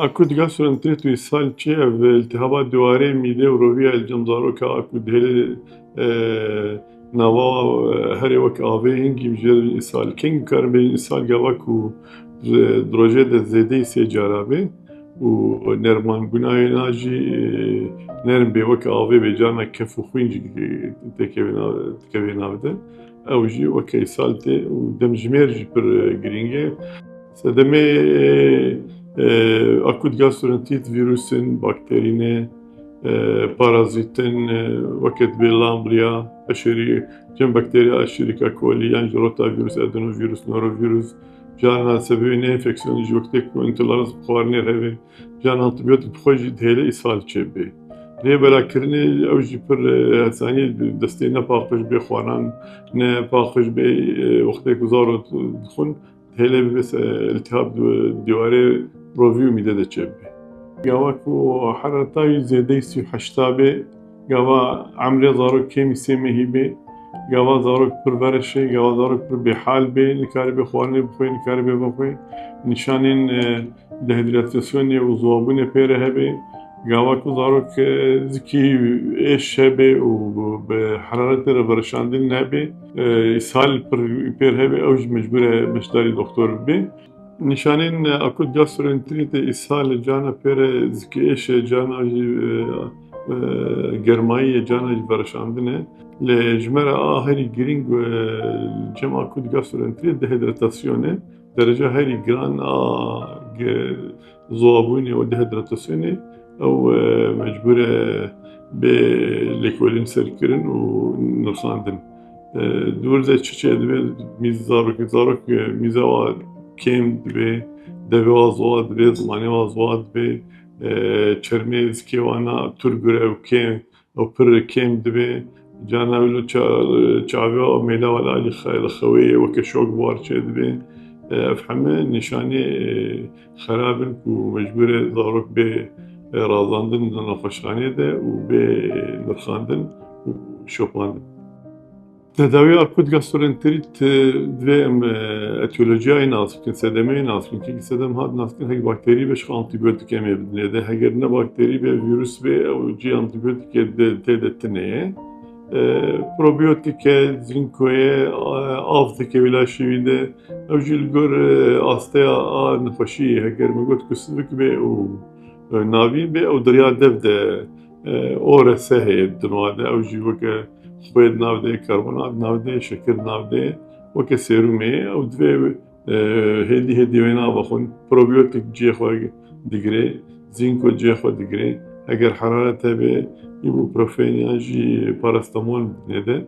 اكو gastroenteritis وإسهال شيء التهابات دواري ميدة وروية الجمزاروكا اكو دهلي نوا هري وك آوي هنگي بجد إسهال كين كار بين إسهال جواكو دروجة زيدي سجارابي ونرمان بناي ناجي نرم بوك آوي بجانا كفو خوينجي تكوينا بده أو جي وك إسهالتي ودمجمير جبر جرينجي سدمي akut gastroenterit virüsün, bakterine, parazitin, vakit bir lamblia, aşırı, cem bakteri aşırı koli, yani rotavirüs, adenovirüs, norovirüs, cana sebebi ne enfeksiyon, joktek, intolerans, buharine revi, cana antibiyotik, buharı dhele ishal çebi. Ne belakirni evji per sani destine paqış be xwanan ne paqış be vaktek uzar dxun hele bes iltihab diware روفيو ميدادا تشابي قواكو حرارتاي زيادة سي حشتابي قوا عمري ضاروك كيمي سيمي هيبي قوا ضاروك بر برشي قوا ضاروك بر بحال بي نكاري بخواني بخوي نكاري بخوي نشانين دهيدراتاسيوني وزوابوني بيره هبي قواكو ضاروك زكي ايش هبي وبحرارة برشاندين هبي اسهال بير هبي اوج مجبورة مشداري دكتور بي نشانين اكوت gastroenterit ishal cana pere zikeş cana germaiye cana barışandine le jmera aheri giring cem akut gastroenterit dehidratasyone derece heri gran zoabuni ve dehidratasyone او مجبوره به لکولین سرکرین و نرساندن دور چیچه دوی میز زارک میزا کم دوی دوی آزواد دوی زمانی آزواد دوی چرمیز که وانا ترگره و کم و پر کم دوی جانا ولو چاوی و میلا ولا الخوی و کشوک بارچه دوی افهمه نشانی خرابن و مجبوره زارک به رازاندن نخوشخانه ده و به نرخاندن و شوپاندن تداوی اکوت gastroenterit دویم اتیولوژیای ناسکن سدمه ناسکن که سدم هاد ناسکن هک باکتری بهش آنتیبیوتیک میبدنه ده هگر نه باکتری به ویروس به او جی آنتیبیوتیک تدتنه پروبیوتیک زینکوی آفت که ویلاشیده او جیل گر آستیا نخوشی هگر مگوت کسبک به او ناوی به او دریا دف ده اوره سهی دنواده او جی وکه خوید ناوده کربونات ناوده شکر ناوده وکه سیرومه او دوی هدی وینا بخون پروبیوتیک جی خو دیگره زینکو جی خو دیگره اگر حرارت به ایبوپروفین یا جی پاراستامول نده